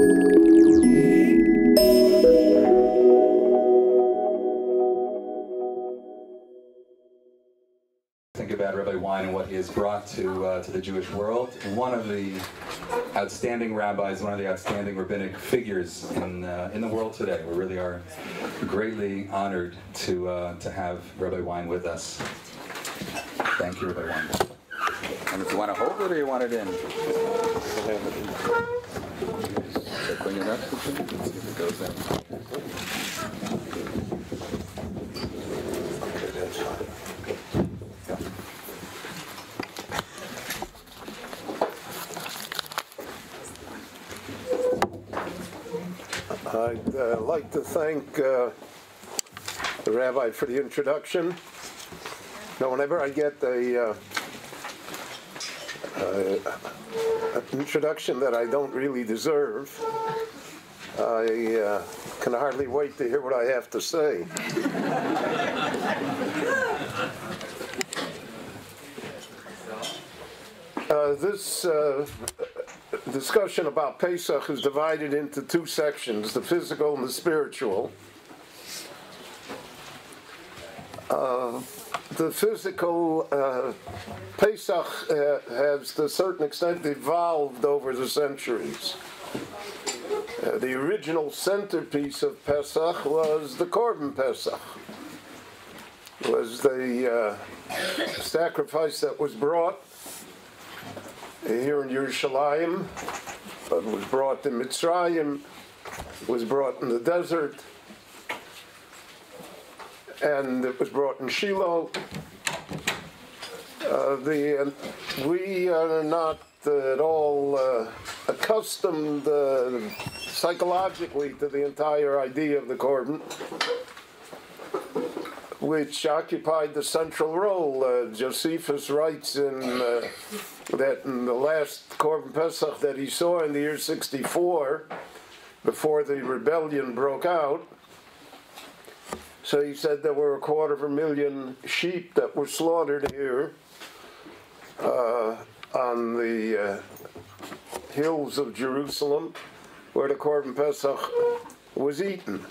Think about Rabbi Wein and what he has brought to the Jewish world. One of the outstanding rabbis, one of the outstanding rabbinic figures in the world today. We really are greatly honored to have Rabbi Wein with us. Thank you, Rabbi Wein. And if you want to hold it or you want it in? So bring it up, let's see if it goes in. Okay, that's fine. I'd like to thank the Rabbi for the introduction. Now, whenever I get an introduction that I don't really deserve, I can hardly wait to hear what I have to say. This discussion about Pesach is divided into two sections, the physical and the spiritual. The physical Pesach has to a certain extent evolved over the centuries. The original centerpiece of Pesach was the Korban Pesach. It was the sacrifice that was brought here in Yerushalayim, but was brought in Mitzrayim, was brought in the desert, and it was brought in Shiloh. We are not at all accustomed psychologically to the entire idea of the Korban, which occupied the central role. Josephus writes that in the last Korban Pesach that he saw in the year 64, before the rebellion broke out, so he said there were 250,000 sheep that were slaughtered here on the hills of Jerusalem, where the Korban Pesach was eaten.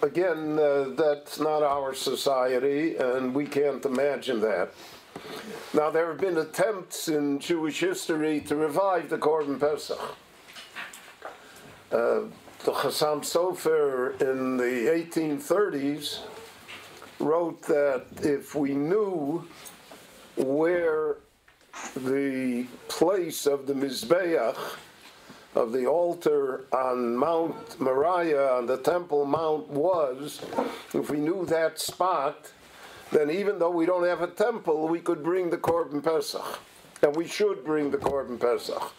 Again, that's not our society, and we can't imagine that. Now, there have been attempts in Jewish history to revive the Korban Pesach. The Chassam Sofer in the 1830s wrote that if we knew where the place of the Mizbeach, of the altar on Mount Moriah, on the Temple Mount was, if we knew that spot, then even though we don't have a temple, we could bring the Korban Pesach. And we should bring the Korban Pesach.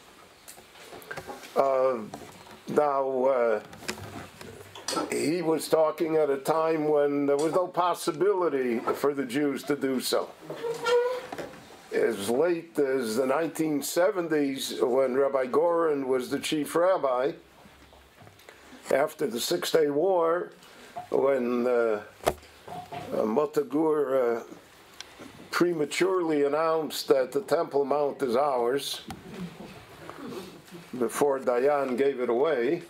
Now, he was talking at a time when there was no possibility for the Jews to do so. As late as the 1970s, when Rabbi Goren was the chief rabbi, after the Six-Day War, when Motagur prematurely announced that the Temple Mount is ours, before Dayan gave it away,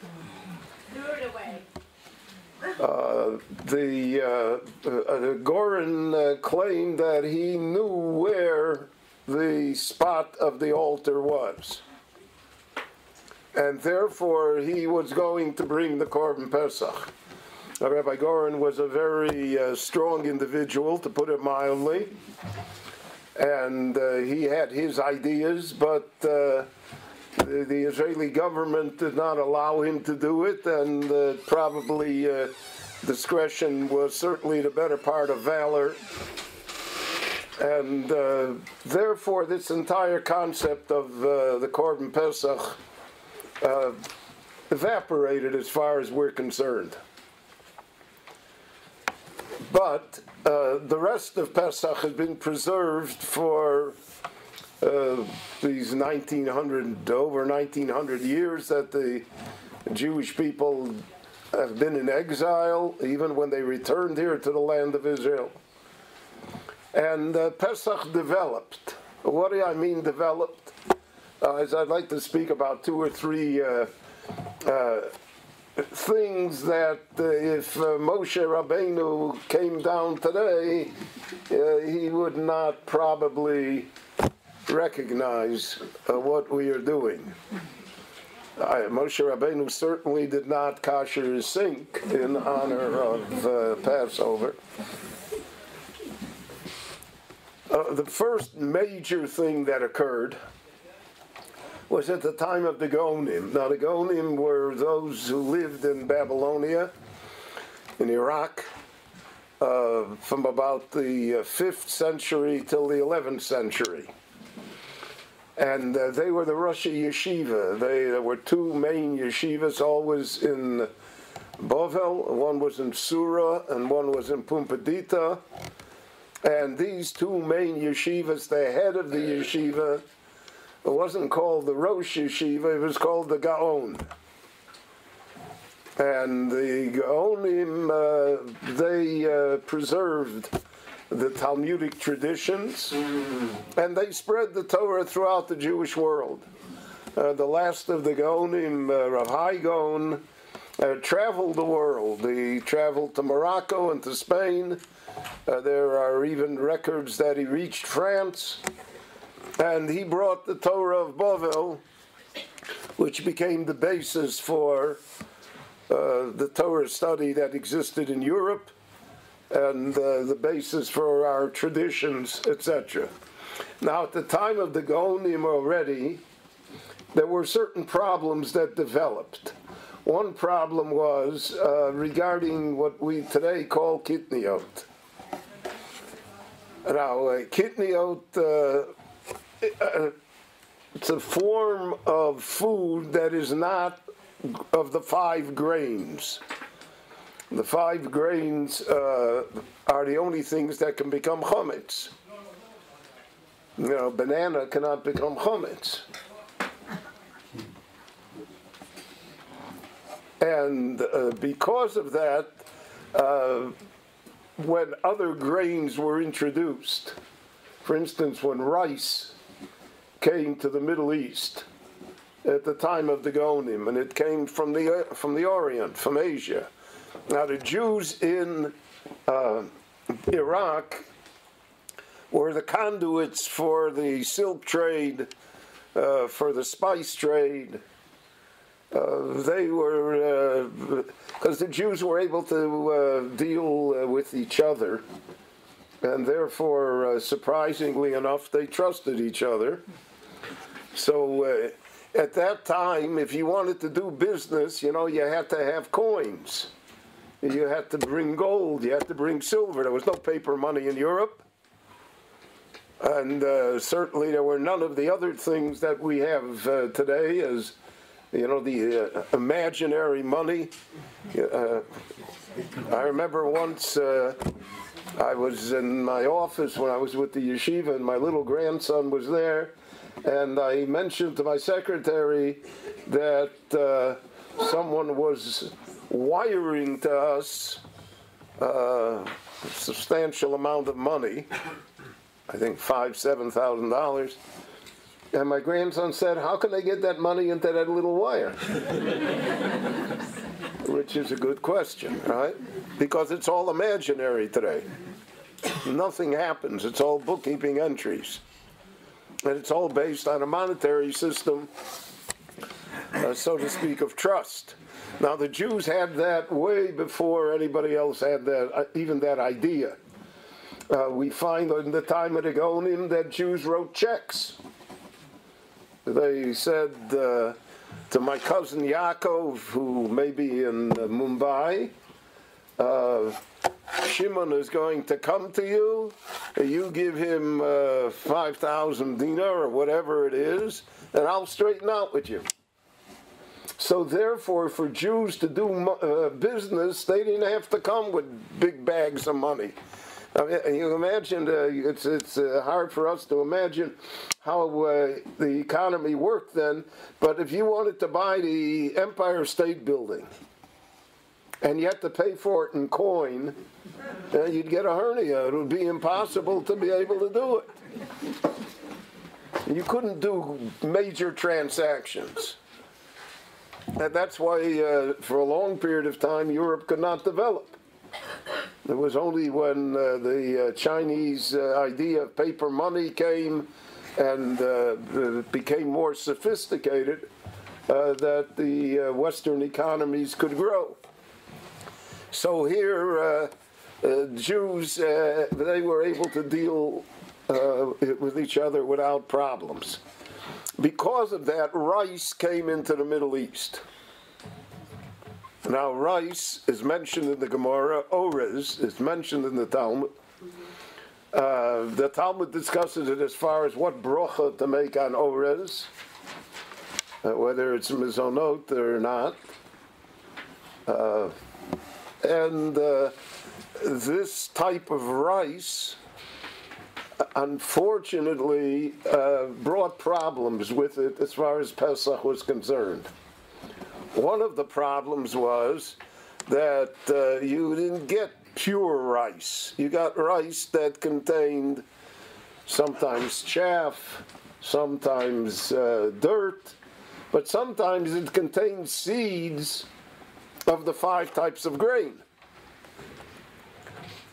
Goren claimed that he knew where the spot of the altar was, and therefore he was going to bring the Korban Pesach. Now, Rabbi Goren was a very strong individual, to put it mildly, and he had his ideas, but the Israeli government did not allow him to do it, and probably discretion was certainly the better part of valor. And therefore, this entire concept of the Korban Pesach evaporated as far as we're concerned. But the rest of Pesach has been preserved for these over 1900 years that the Jewish people have been in exile, even when they returned here to the land of Israel. And Pesach developed. What do I mean developed? as I'd like to speak about two or three things that if Moshe Rabbeinu came down today, he would not probably recognize what we are doing. Moshe Rabbeinu certainly did not kasher his sink in honor of Passover. The first major thing that occurred was at the time of the Gaonim. Now, the Gaonim were those who lived in Babylonia, in Iraq, from about the 5th century till the 11th century. And they were the Rosh Yeshiva. There were two main yeshivas, always in Bovel. One was in Sura and one was in Pumbedita. And these two main yeshivas, the head of the yeshiva, it wasn't called the Rosh Yeshiva, it was called the Gaon. And the Gaonim, they preserved the Talmudic traditions, and they spread the Torah throughout the Jewish world. The last of the Gaonim, Rav Hai Gaon, traveled the world. He traveled to Morocco and to Spain. There are even records that he reached France. And he brought the Torah of Bovel, which became the basis for the Torah study that existed in Europe, and the basis for our traditions, etc. Now, at the time of the Gaonim already, there were certain problems that developed. One problem was regarding what we today call kitniot. Now, kitniot, it's a form of food that is not of the 5 grains. The 5 grains are the only things that can become chametz. You know, banana cannot become chametz. And because of that, when other grains were introduced, for instance, when rice came to the Middle East at the time of the Gaonim, and it came from the Orient, from Asia. Now, the Jews in Iraq were the conduits for the silk trade, for the spice trade. They were, because the Jews were able to deal with each other, and therefore, surprisingly enough, they trusted each other. So at that time, if you wanted to do business, you know, you had to have coins. You had to bring gold, you had to bring silver. There was no paper money in Europe. And certainly there were none of the other things that we have today, as, you know, the imaginary money. I remember once I was in my office when I was with the yeshiva, and my little grandson was there, and I mentioned to my secretary that someone was wiring to us a substantial amount of money, I think $5,000–7,000, and my grandson said, "How can they get that money into that little wire?" Which is a good question, right? Because it's all imaginary today. Nothing happens. It's all bookkeeping entries. And it's all based on a monetary system, so to speak, of trust. Now, the Jews had that way before anybody else had that, even that idea. We find in the time of the Gaonim that Jews wrote checks. They said to my cousin Yaakov, who may be in Mumbai, Shimon is going to come to you, you give him 5,000 dinar or whatever it is, and I'll straighten out with you. So therefore, for Jews to do business, they didn't have to come with big bags of money. I mean, you imagine, it's hard for us to imagine how the economy worked then, but if you wanted to buy the Empire State Building, and you had to pay for it in coin, you'd get a hernia. It would be impossible to be able to do it. You couldn't do major transactions. And that's why, for a long period of time, Europe could not develop. It was only when the Chinese idea of paper money came and it became more sophisticated that the Western economies could grow. So here, Jews, they were able to deal with each other without problems. Because of that, rice came into the Middle East. Now, rice is mentioned in the Gemara, orez is mentioned in the Talmud. The Talmud discusses it as far as what brocha to make on orez, whether it's mizonot or not. This type of rice, unfortunately, brought problems with it as far as Pesach was concerned. One of the problems was that you didn't get pure rice. You got rice that contained sometimes chaff, sometimes dirt, but sometimes it contained seeds of the 5 types of grain.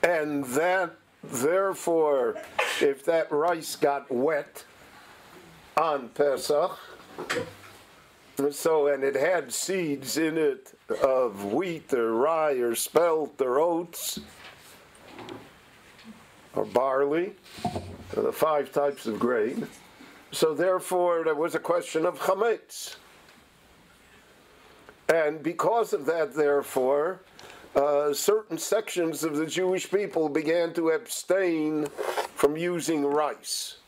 And that, therefore, if that rice got wet on Pesach, and it had seeds in it of wheat or rye or spelt or oats or barley, the 5 types of grain, so therefore there was a question of chametz. And because of that, therefore, certain sections of the Jewish people began to abstain from using rice.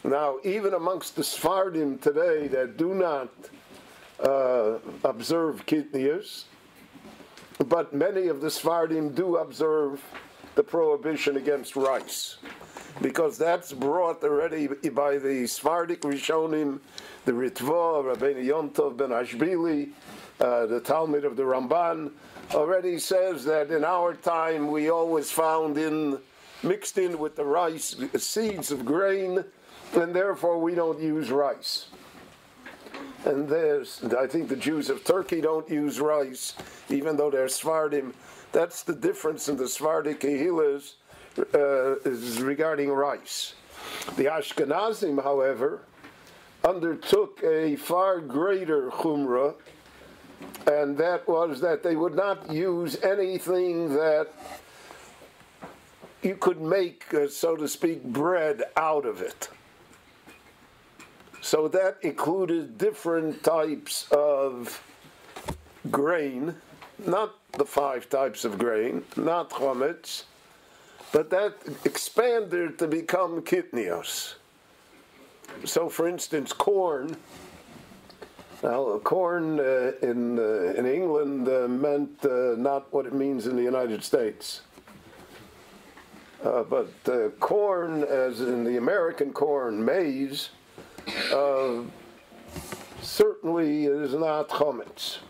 Now, even amongst the Sephardim today that do not observe Kitnius, but many of the Sephardim do observe the prohibition against rice, because that's brought already by the Sephardic Rishonim, the Ritva, Rabbeinu Yontov ben Ashbili, the Talmud of the Ramban, already says that in our time we always found mixed in with the rice seeds of grain, and therefore we don't use rice. And I think the Jews of Turkey don't use rice, even though they're Sephardim. That's the difference in the Sephardic Kehillas is regarding rice. The Ashkenazim, however, undertook a far greater chumrah, and that was that they would not use anything that you could make, so to speak, bread out of it. So that included different types of grain, not the 5 types of grain, not chametz, but that expanded to become kitnios. So, for instance, corn. Now, corn in England meant not what it means in the United States. But corn, as in the American corn, maize, certainly is not chametz.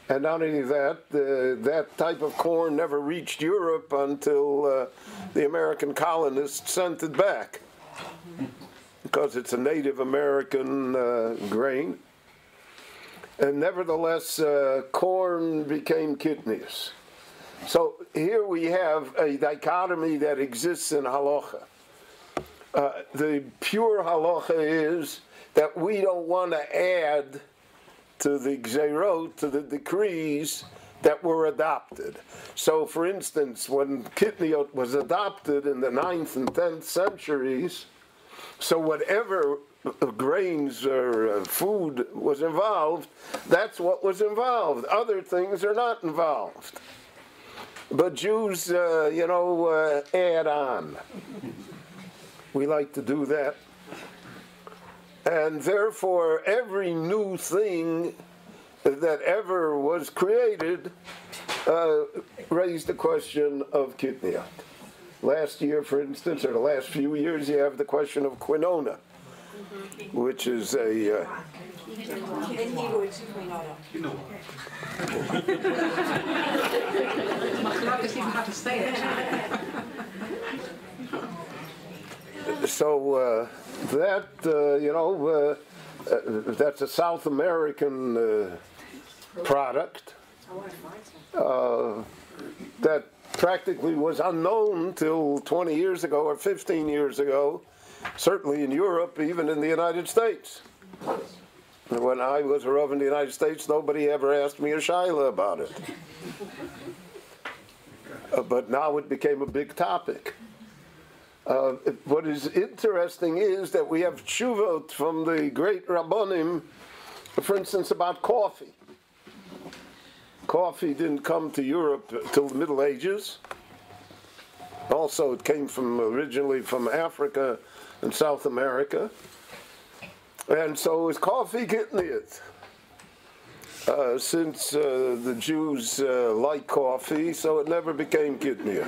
And not only that, that type of corn never reached Europe until the American colonists sent it back, because it's a Native American grain. And nevertheless, corn became kitnius. So here we have a dichotomy that exists in halacha. The pure halacha is that we don't want to add to the gzeirot, to the decrees that were adopted. So, for instance, when kitniot was adopted in the 9th and 10th centuries, so whatever grains or food was involved, that's what was involved. Other things are not involved. But Jews, add on. We like to do that. And therefore, every new thing that ever was created raised the question of kitniot. Last year, for instance, or the last few years, you have the question of quinona, which is a... In Hebrew, it's quinoa. How to say it. So that's a South American product that practically was unknown till 20 years ago or 15 years ago, certainly in Europe, even in the United States. When I was a Rav in the United States, nobody ever asked me a shaila about it. But now it became a big topic. What is interesting is that we have tshuvot from the great Rabbonim, for instance, about coffee. Coffee didn't come to Europe till the Middle Ages. Also, it came originally from Africa and South America. And so is coffee kitniyat. Since the Jews like coffee, so it never became kitniyat.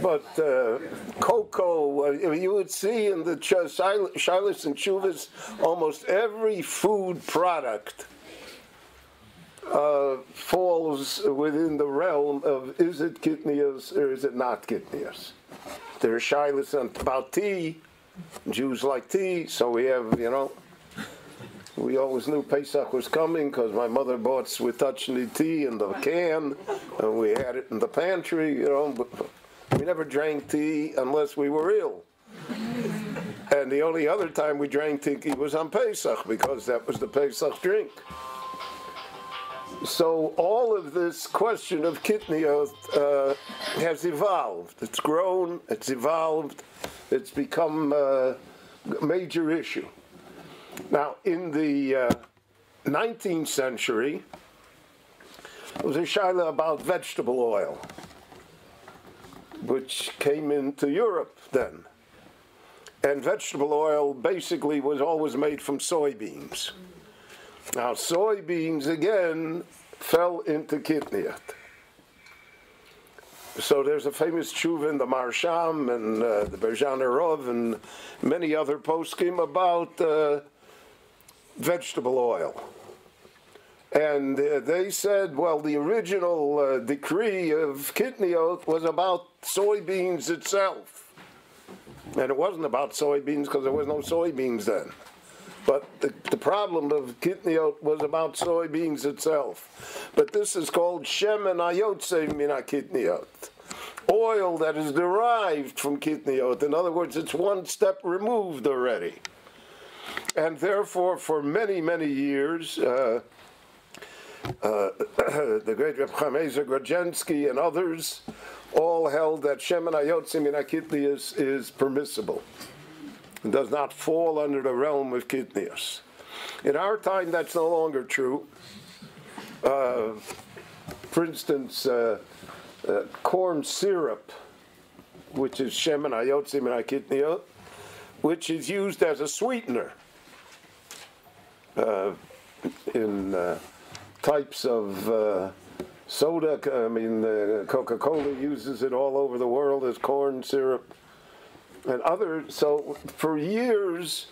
But cocoa, you would see in the Shilas and Chuvas, almost every food product falls within the realm of is it kitniyas or is it not kitniyas. There are Shilas about tea. Jews like tea, so we have, we always knew Pesach was coming because my mother bought Switachny tea in the can, and we had it in the pantry, but we never drank tea unless we were ill. And the only other time we drank tea was on Pesach, because that was the Pesach drink. So all of this question of kitniyot has evolved. It's grown, it's evolved, it's become a major issue. Now, in the 19th century, there was a shaila about vegetable oil, which came into Europe then. And vegetable oil basically was always made from soybeans. Now, soybeans, again, fell into kitniyat. So there's a famous tshuva in the Marsham and the Berjan Rov and many other poskim about vegetable oil. And they said, well, the original decree of kitniyot was about soybeans itself. And it wasn't about soybeans because there was no soybeans then. But the problem of kitniyot was about soybeans itself. But this is called shemen hayotze min kitniyot, oil that is derived from kitniyot. In other words, it's one step removed already. And therefore, for many, many years, the great Reb Chaim Ezer Grodzinski and others all held that shemen hayotze min kitniyot is permissible. It does not fall under the realm of kitniyos. In our time, that's no longer true. For instance, corn syrup, which is shemen hayotze min kitniyot, which is used as a sweetener in types of soda. Coca-Cola uses it all over the world as corn syrup. And others, so for years,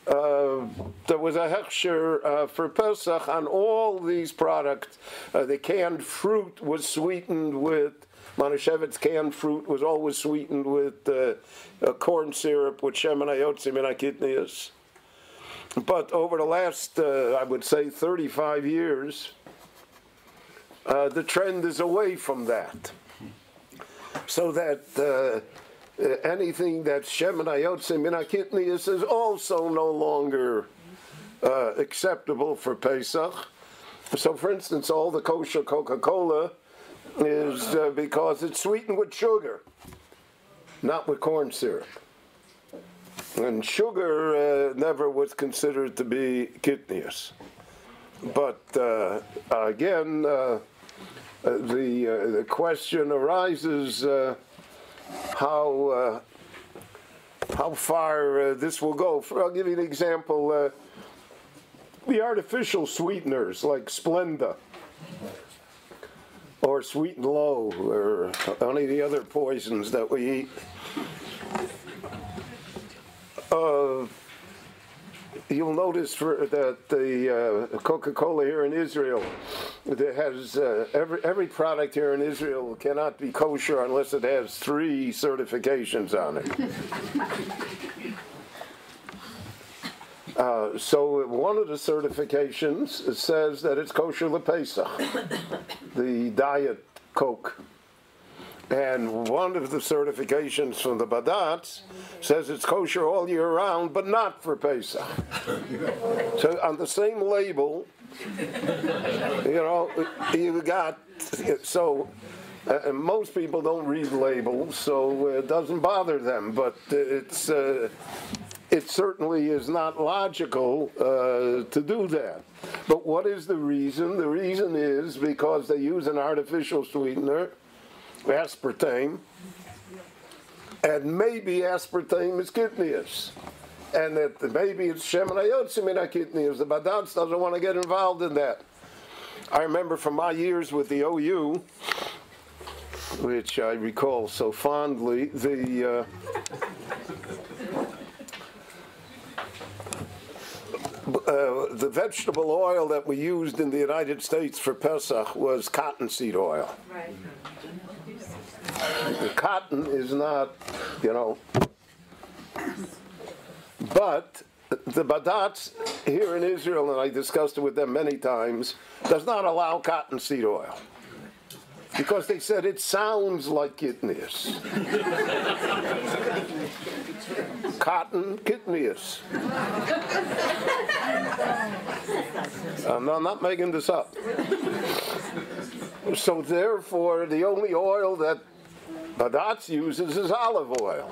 there was a hechsher for Pesach on all these products. The canned fruit was sweetened with, Manischewitz canned fruit was always sweetened with corn syrup, with shemen hayotze min kitniyos. But over the last, I would say, 35 years, the trend is away from that. So that anything that's shemen hayotze min kitniyos is also no longer acceptable for Pesach. So, for instance, all the kosher Coca-Cola is because it's sweetened with sugar, not with corn syrup. And sugar never was considered to be kitniyos. But again, the question arises. How far this will go. I'll give you an example. The artificial sweeteners like Splenda or Sweet and Low or any of the other poisons that we eat. you'll notice that the Coca-Cola here in Israel, that has every product here in Israel cannot be kosher unless it has 3 certifications on it. So one of the certifications says that it's kosher LePesach, the diet Coke. And one of the certifications from the Badatz says it's kosher all year round, but not for Pesach. So on the same label, you got, so most people don't read labels, so it doesn't bother them, but it certainly is not logical to do that. But what is the reason? The reason is because they use an artificial sweetener, aspartame, and maybe aspartame is kitnius, and that maybe it's shemanayot mina kitnius. The Badatz doesn't want to get involved in that. I remember from my years with the OU, which I recall so fondly, the vegetable oil that we used in the United States for Pesach was cottonseed oil. Right. The cotton is not, but the Badatz here in Israel, and I discussed it with them many times, does not allow cottonseed oil. Because they said it sounds like kitnius. Cotton kitnius. I'm not making this up. So therefore, the only oil that Badatz uses is olive oil.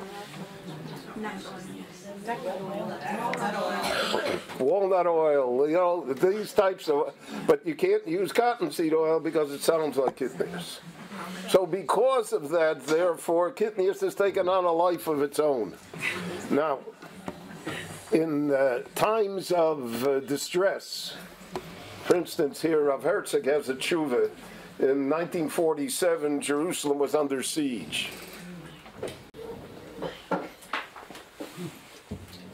Walnut oil, these types of, but you can't use cottonseed oil because it sounds like kitnius. So because of that, therefore, kitnius has taken on a life of its own. Now, in times of distress, for instance, here Rav Herzog has a tshuva. In 1947, Jerusalem was under siege.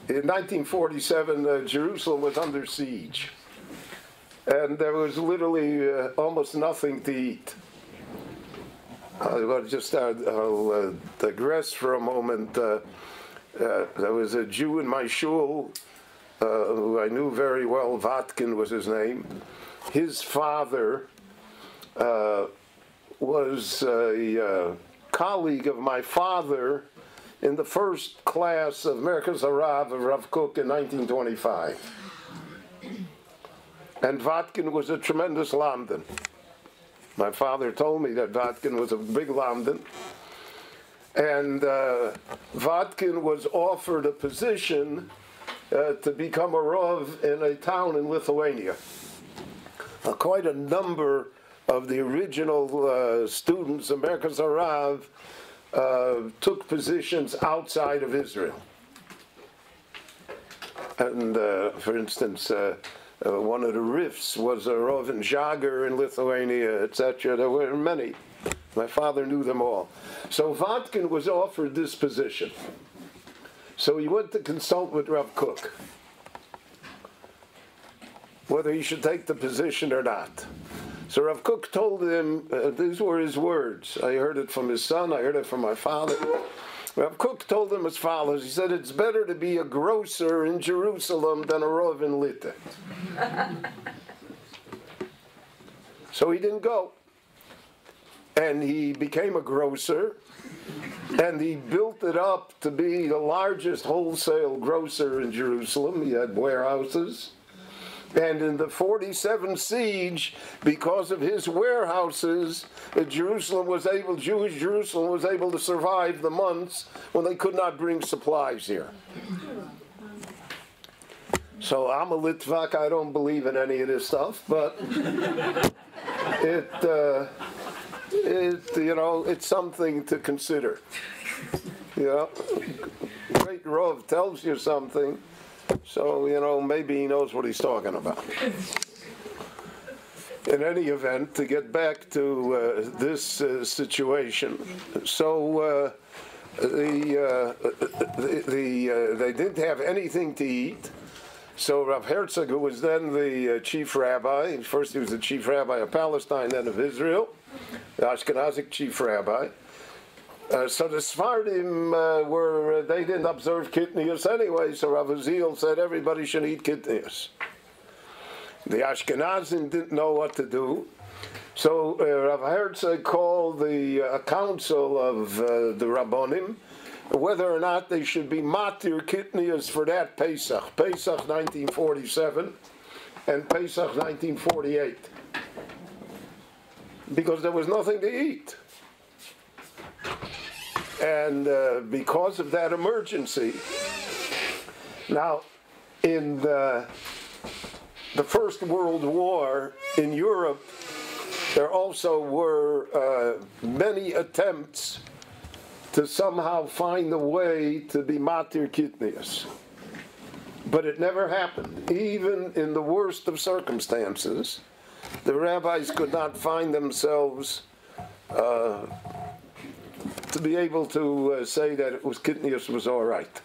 In 1947, Jerusalem was under siege. And there was literally almost nothing to eat. I'll digress for a moment. There was a Jew in my shul who I knew very well, Vatkin was his name. His father was a colleague of my father in the first class of Merkaz Harav of Rav Kook in 1925. And Vatkin was a tremendous lamdan. My father told me that Vatkin was a big lamdan. And Vatkin was offered a position to become a Rav in a town in Lithuania. Quite a number of the original students of Merkaz Harav took positions outside of Israel. And for instance, one of the Rifs was a Rav in Jager in Lithuania, etc. There were many. My father knew them all. So Vatkin was offered this position. So he went to consult with Rav Kook whether he should take the position or not. So Rav Kook told him, these were his words. I heard it from his son, I heard it from my father. Rav Kook told him as follows. He said, it's better to be a grocer in Jerusalem than a Rav in Lita. So he didn't go. And he became a grocer, and he built it up to be the largest wholesale grocer in Jerusalem. He had warehouses. And in the 47 siege, because of his warehouses, Jewish Jerusalem was able to survive the months when they could not bring supplies here. So I'm a Litvak, I don't believe in any of this stuff, but it's something to consider. Great Rav tells you something. So, maybe he knows what he's talking about. In any event, to get back to this situation, so they didn't have anything to eat, So Rav Herzog, who was then the chief rabbi, first he was the chief rabbi of Palestine, then of Israel, the Ashkenazic chief rabbi. So the Sephardim they didn't observe Kitnius anyway, so Rav Uziel said everybody should eat Kitnius. The Ashkenazim didn't know what to do, so Rav Herzog called the council of the Rabbonim, whether or not they should be matir Kitnius for that Pesach 1947 and Pesach 1948, because there was nothing to eat. And because of that emergency, now in the First World War in Europe, there also were many attempts to somehow find a way to be matir Kitnius. But it never happened. Even in the worst of circumstances, the rabbis could not find themselves to be able to say that it was Kitnius was all right.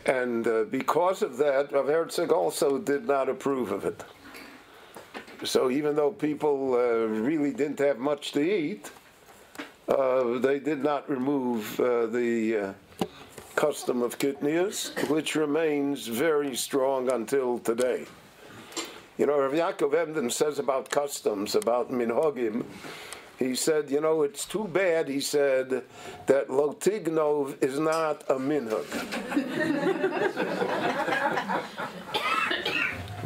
And because of that, Rav Herzog also did not approve of it. So even though people really didn't have much to eat, they did not remove the custom of Kitnius, which remains very strong until today. You know, Rav Yaakov Emden says about customs, about minhagim, he said, you know, it's too bad, he said, that lo tignov is not a minhag.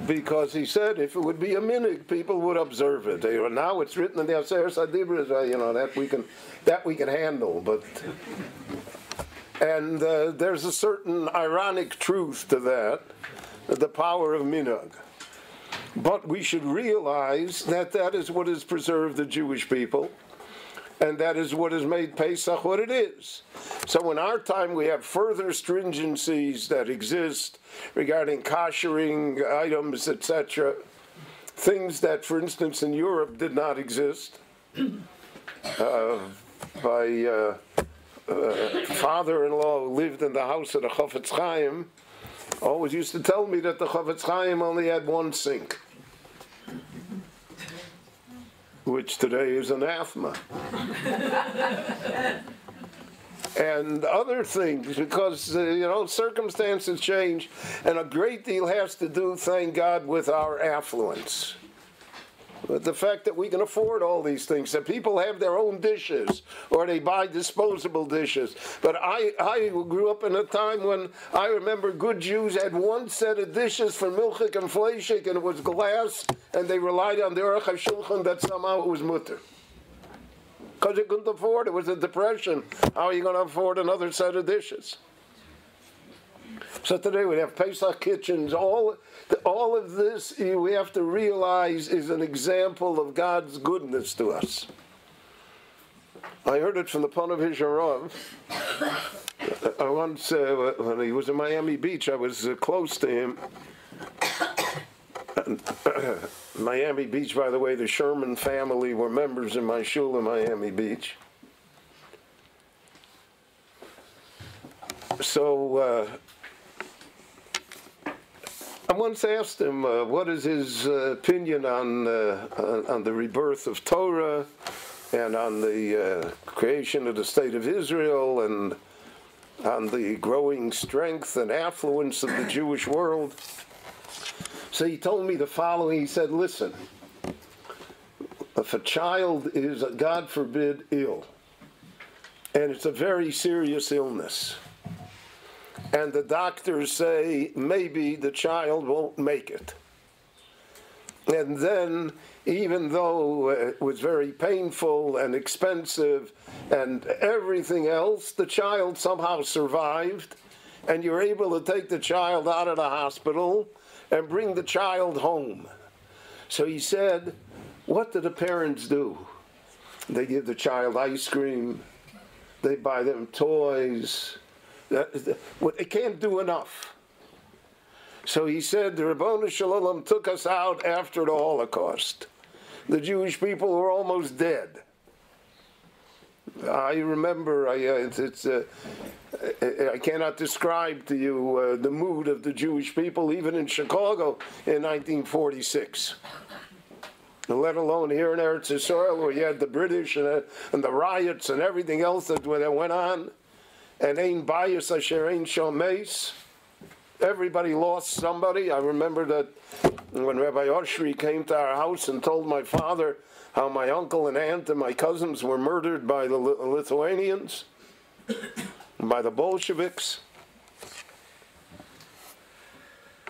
Because he said if it would be a minhag, people would observe it. Now it's written in the Aseret Adibros, you know, that we can handle. But and there's a certain ironic truth to that, the power of minhag. But we should realize that that is what has preserved the Jewish people, and that is what has made Pesach what it is. So in our time we have further stringencies that exist regarding koshering items, etc. Things that, for instance, in Europe did not exist. My father-in-law who lived in the house of the Chofetz Chaim always used to tell me that the Chofetz Chaim only had one sink, which today is anathema. And other things, because, circumstances change, and a great deal has to do, thank God, with our affluence. But the fact that we can afford all these things, that people have their own dishes, or they buy disposable dishes. But I grew up in a time when I remember good Jews had one set of dishes for milchik and fleishik, and it was glass, and they relied on the Aruch HaShulchan that somehow it was mutter. Because you couldn't afford it. It was a depression. How are you going to afford another set of dishes? So today we have Pesach kitchens. All of this we have to realize is an example of God's goodness to us. I heard it from the Ponevezh Rav. I once, when he was in Miami Beach, I was close to him. Miami Beach, by the way, the Sherman family were members in my shul in Miami Beach. So I once asked him what is his opinion on the rebirth of Torah and on the creation of the State of Israel and on the growing strength and affluence of the Jewish world. So he told me the following. He said, listen, if a child is, God forbid, ill, and it's a very serious illness, and the doctors say maybe the child won't make it, and then even though it was very painful and expensive and everything else, the child somehow survived, and you're able to take the child out of the hospital and bring the child home. So he said, what do the parents do? They give the child ice cream, they buy them toys. It can't do enough. So he said, the Ribono Shel Olam took us out after the Holocaust. The Jewish people were almost dead. I remember, I cannot describe to you the mood of the Jewish people, even in Chicago in 1946. Let alone here in Eretz Yisrael, where you had the British and the riots and everything else that went on. And ein bias asher ein shomeis. Everybody lost somebody. I remember that when Rabbi Oshri came to our house and told my father how my uncle and aunt and my cousins were murdered by the Lithuanians, by the Bolsheviks.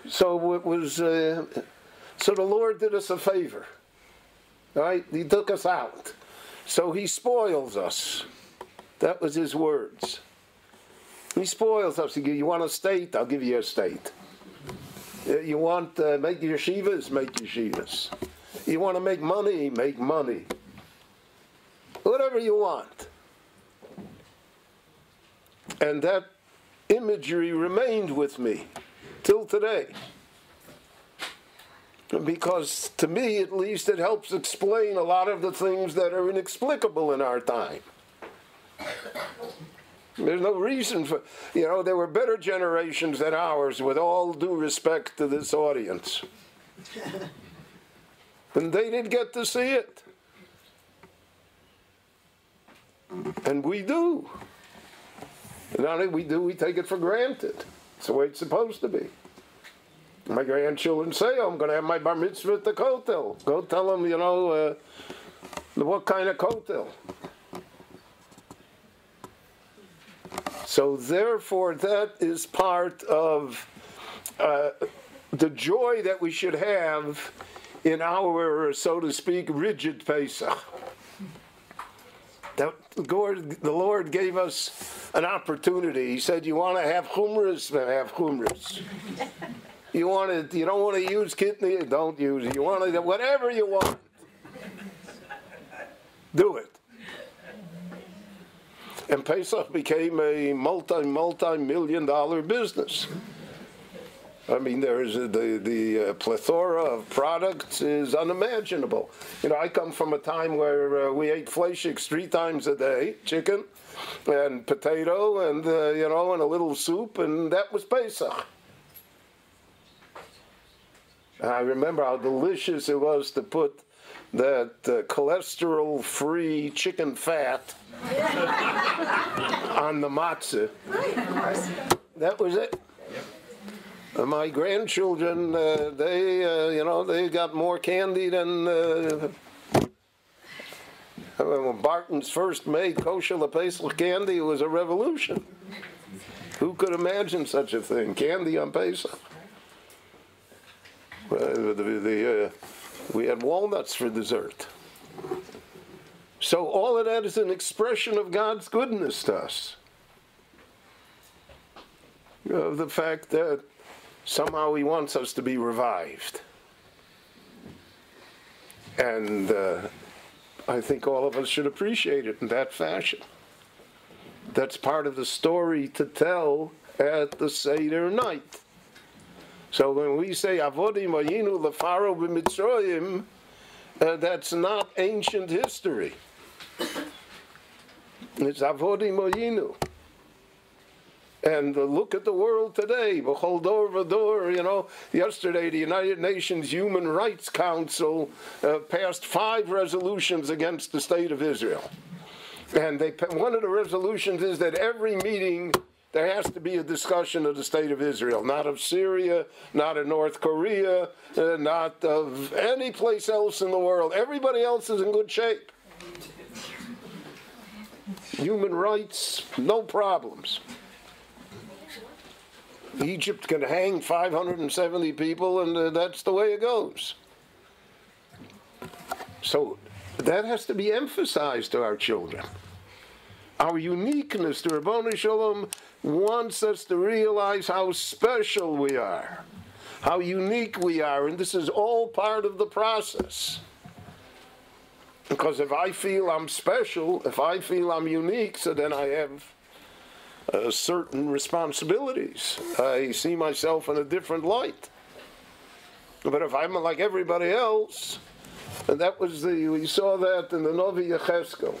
So it was. So the Lord did us a favor, right? He took us out, so He spoils us. That was His words. He spoils us. You want a state? I'll give you a state. You want make yeshivas? Make yeshivas. You want to make money? Make money. Whatever you want. And that imagery remained with me till today. Because to me, at least, it helps explain a lot of the things that are inexplicable in our time. There's no reason for, there were better generations than ours, with all due respect to this audience. And they didn't get to see it. And we do. And not only we do, we take it for granted. It's the way it's supposed to be. My grandchildren say, I'm going to have my bar mitzvah at the kotel. Go tell them, what kind of kotel. So therefore, that is part of the joy that we should have in our, so to speak, rigid Pesach. That the Lord gave us an opportunity. He said, you want to have chumras? Then have chumras. You don't want to use kidney? Don't use it. You want to, whatever you want. Do it. And Pesach became a multi-million-dollar business. I mean, there's the plethora of products is unimaginable. I come from a time where we ate fleischiks 3 times a day, chicken and potato and, and a little soup, and that was Pesach. I remember how delicious it was to put that cholesterol-free chicken fat on the matzah. That was it. My grandchildren, they got more candy than when Barton's first made kosher Pesach candy. It was a revolution. Who could imagine such a thing? Candy on Pesach. We had walnuts for dessert. So all of that is an expression of God's goodness to us. Of the fact that somehow He wants us to be revived. And I think all of us should appreciate it in that fashion. That's part of the story to tell at the Seder night. So when we say Avodim Ayinu Lefaro b'Mitzrayim, that's not ancient history. It's Avodim Ayinu. And look at the world today. B'chol dor v'dor, yesterday the United Nations Human Rights Council passed 5 resolutions against the state of Israel. And one of the resolutions is that every meeting there has to be a discussion of the state of Israel, not of Syria, not of North Korea, not of any place else in the world. Everybody else is in good shape. Human rights, no problems. Egypt can hang 570 people, and that's the way it goes. So that has to be emphasized to our children. Our uniqueness, the Rabbanu Shalom wants us to realize how special we are, how unique we are, and this is all part of the process. Because if I feel I'm special, if I feel I'm unique, so then I have certain responsibilities. I see myself in a different light. But if I'm like everybody else, and we saw that in the Novi Yecheskel.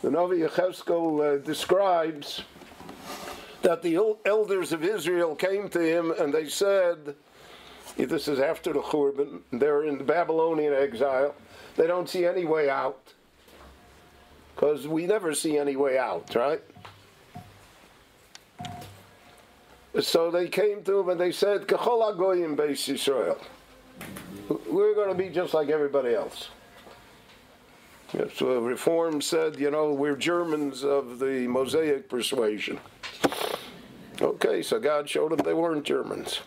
The Navi Yechezkel describes that the elders of Israel came to him and they said, this is after the Churban, they're in the Babylonian exile, they don't see any way out. Because we never see any way out, right? So they came to him and they said, K'chol hagoyim beis Yisrael. We're going to be just like everybody else. So Reform said, we're Germans of the Mosaic persuasion. Okay, so God showed them they weren't Germans.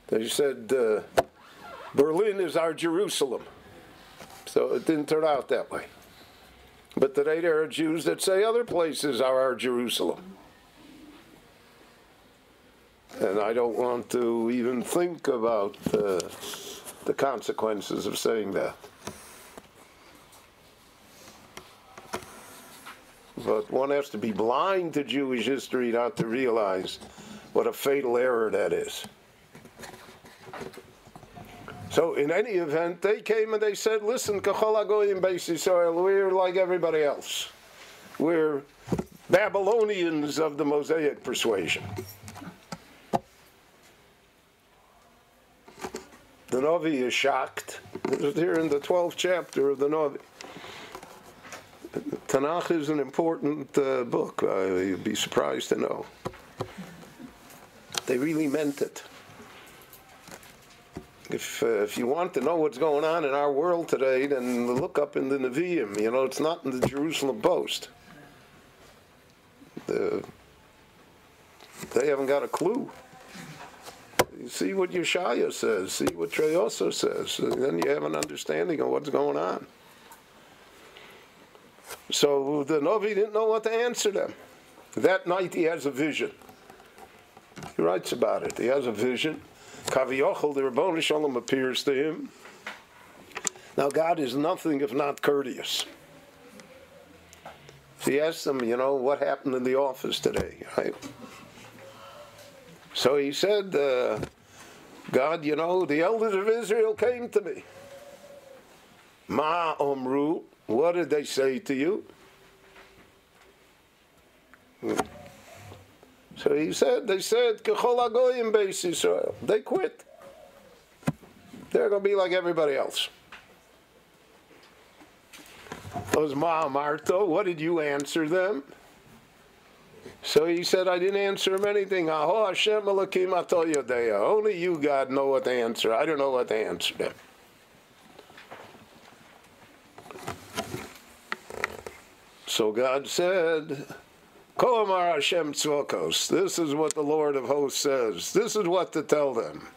They said, Berlin is our Jerusalem. So it didn't turn out that way. But today there are Jews that say other places are our Jerusalem. And I don't want to even think about the consequences of saying that. But one has to be blind to Jewish history not to realize what a fatal error that is. So in any event, they came and they said, listen, K'chol hagoyim beis Yisrael, we're like everybody else. We're Babylonians of the Mosaic persuasion. The Navi is shocked. This is here in the 12th chapter of the Navi. Tanakh is an important book. You'd be surprised to know. They really meant it. If you want to know what's going on in our world today, then look up in the Nevi'im. It's not in the Jerusalem Post. They haven't got a clue. You see what Yeshaya says, see what Treyoso says, and then you have an understanding of what's going on. So the Navi didn't know what to answer them. That night he has a vision. He writes about it. He has a vision. Kaviyachol, the Rabboni Shalom, appears to him. Now God is nothing if not courteous. So he asks him, what happened in the office today, right? So he said, God, the elders of Israel came to me. Ma omru, what did they say to you? So he said, they said, K'chol hagoyim beis Yisrael. They quit. They're going to be like everybody else. Those Ma Amarto, what did you answer them? So he said, I didn't answer him anything. Aho Hashem Elokim ato yodeya. Only you, God, know what to answer. I don't know what to answer them. So God said, Ko amar Hashem tzvokos. This is what the Lord of hosts says. This is what to tell them.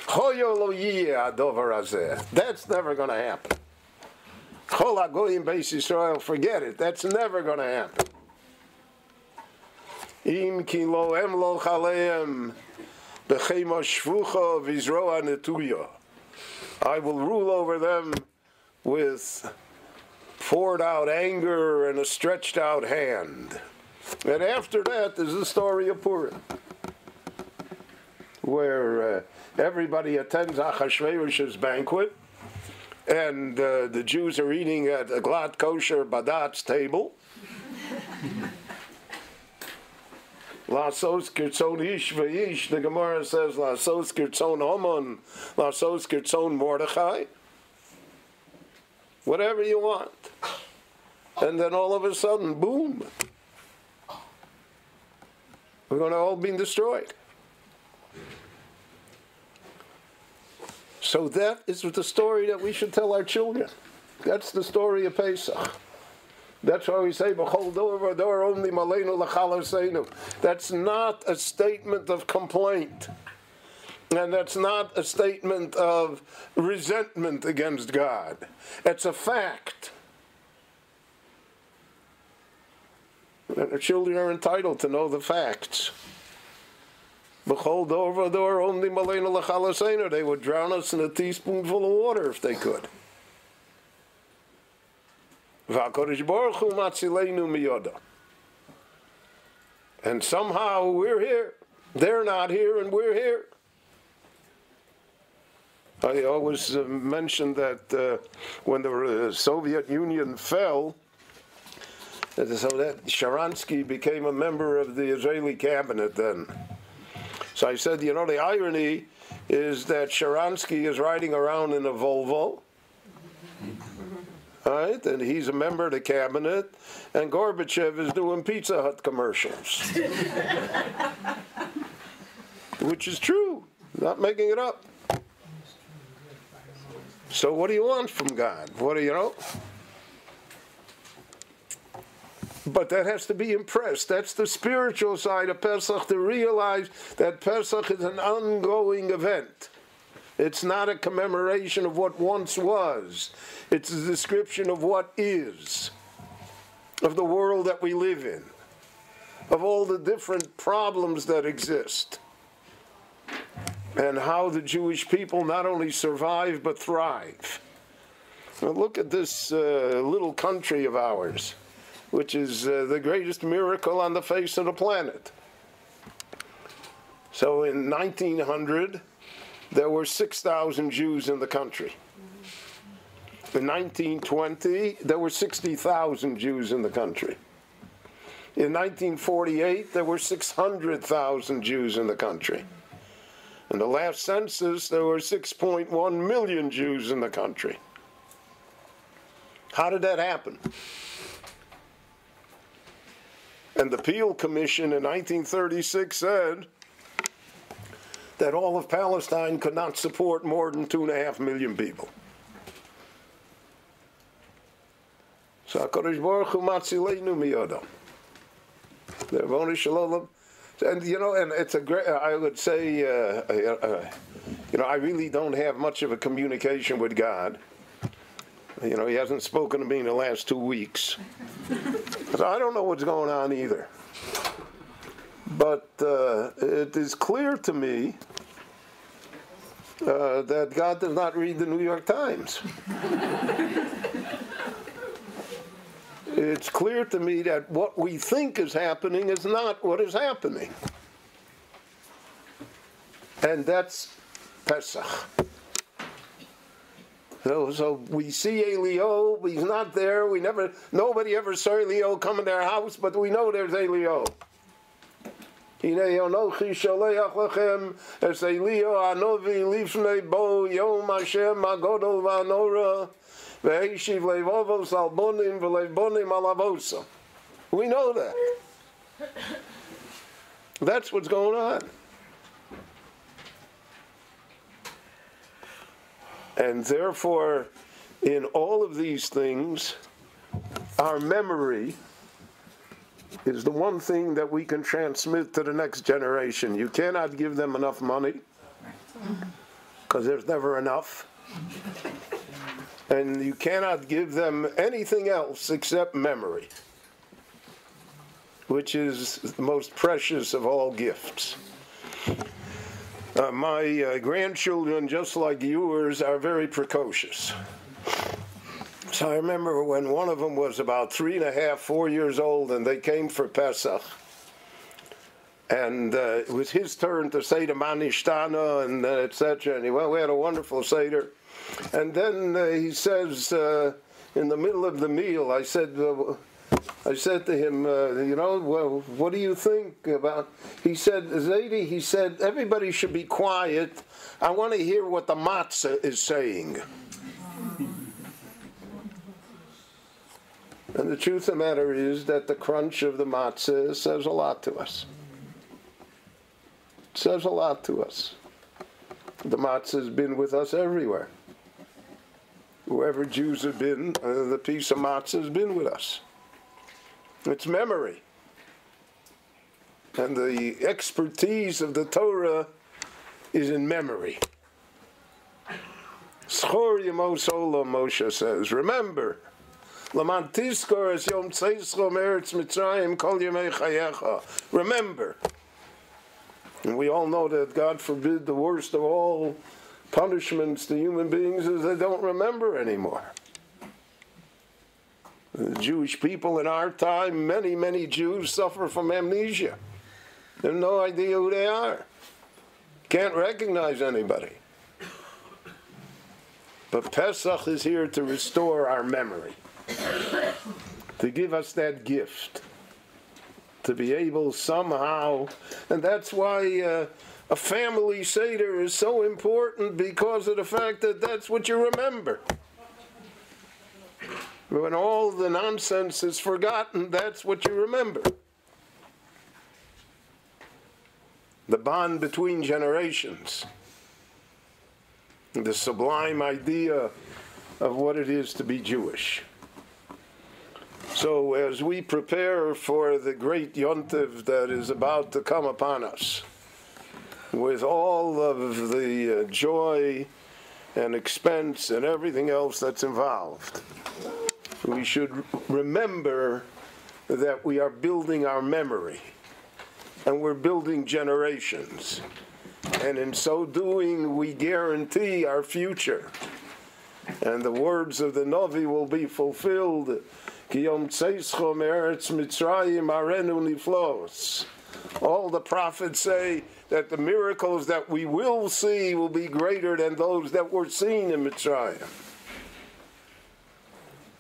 Hoyo lo yiyeh adover hazeh. That's never going to happen. Chol hagoyim beis Yisrael, forget it. That's never going to happen. Im ki lo emloch aleim b'chema shvucha v'izroa netuya. I will rule over them with poured out anger and a stretched out hand. And after that, there's the story of Purim, where everybody attends Achashverosh's banquet, and the Jews are eating at a glad kosher Badat's table. Lasos kirtzon ish v'ish, the Gemara says, Lasos kirtzon Haman, Lasos kirtzon Mordechai. Whatever you want. And then all of a sudden, boom. We're going to all be destroyed. So that is the story that we should tell our children. That's the story of Pesach. That's why we say, B'chol dor v'dor only maleinu l'chaloseinu. That's not a statement of complaint. And that's not a statement of resentment against God. It's a fact. And our children are entitled to know the facts. B'chol dor v'dor only maleinu l'chaloseinu. They would drown us in a teaspoonful of water if they could. V'HaKadosh Baruch Hu matzileinu miyoda. And somehow we're here. They're not here and we're here. I always mention that when the Soviet Union fell, So that Sharansky became a member of the Israeli cabinet then. So I said, the irony is that Sharansky is riding around in a Volvo, right? And he's a member of the cabinet, and Gorbachev is doing Pizza Hut commercials. Which is true, not making it up. So what do you want from God? What do you know? But that has to be impressed. That's the spiritual side of Pesach, to realize that Pesach is an ongoing event. It's not a commemoration of what once was. It's a description of what is, of the world that we live in, of all the different problems that exist, and how the Jewish people not only survive but thrive. Now look at this little country of ours, which is the greatest miracle on the face of the planet. So in 1900, there were 6,000 Jews in the country. In 1920, there were 60,000 Jews in the country. In 1948, there were 600,000 Jews in the country. In the last census, there were 6.1 million Jews in the country. How did that happen? And the Peel Commission in 1936 said that all of Palestine could not support more than 2.5 million people. So HaKadosh Baruch Hu matzileinu miyodam. The Avodah Shalom. And and it's a great. I would say, I really don't have much of a communication with God. He hasn't spoken to me in the last 2 weeks, so I don't know what's going on either. But it is clear to me that God does not read the New York Times. It's clear to me that what we think is happening is not what is happening. And that's Pesach. So we see Elio, he's not there, nobody ever saw Elio come in their house, but we know there's Elio. Hinei Anochi Sholeach Lechem Es Elio Anovi Lifnei Bo Yom Hashem Agodol V'Anora Ve'eshiv Levovos Al Bonim V'Levbonim Al Avosa. We know that. That's what's going on. And therefore, in all of these things, our memory is the one thing that we can transmit to the next generation. You cannot give them enough money, because there's never enough. And you cannot give them anything else except memory, which is the most precious of all gifts. My grandchildren, just like yours, are very precocious. So I remember when one of them was about 3.5, 4 years old, and they came for Pesach. And it was his turn to say the Manishtana and etc. And we had a wonderful Seder. And then he says, in the middle of the meal, I said to him, well, what do you think about? He said, Zaidi, he said, everybody should be quiet. I want to hear what the matzah is saying. And the truth of the matter is that the crunch of the matzah says a lot to us. It says a lot to us. The matzah has been with us everywhere. Wherever Jews have been, the piece of matzah has been with us. It's memory. And the expertise of the Torah is in memory. Schor Yemos Olam, Moshe says, remember, Laman Tizkor es Yom Tzeischo Meretz Mitzrayim Kol Yemei Chayecha. Remember. And we all know that, God forbid, the worst of all punishments to human beings is they don't remember anymore. The Jewish people in our time, many, many Jews suffer from amnesia. They have no idea who they are. Can't recognize anybody. But Pesach is here to restore our memory. to give us that gift, to be able somehow, and that's why a family Seder is so important, because of the fact that that's what you remember. When all the nonsense is forgotten, that's what you remember. The bond between generations. The sublime idea of what it is to be Jewish. So as we prepare for the great Yontiv that is about to come upon us, with all of the joy and expense and everything else that's involved, we should remember that we are building our memory, and we're building generations. And in so doing, we guarantee our future. And the words of the Navi will be fulfilled. All the prophets say that the miracles that we will see will be greater than those that were seen in Mitzrayim.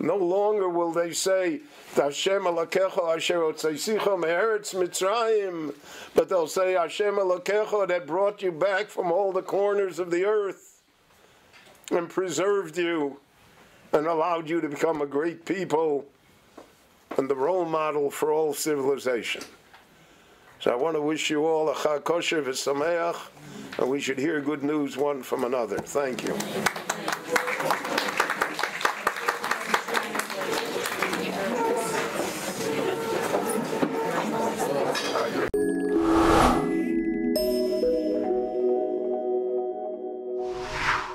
No longer will they say, Hashem Elokecha asher hotzeisicha me'eretz Mitzrayim, but they'll say, Hashem Elokecha that brought you back from all the corners of the earth and preserved you and allowed you to become a great people and the role model for all civilization. So I want to wish you all a Chag Kosher v'Sameach, and we should hear good news one from another. Thank you.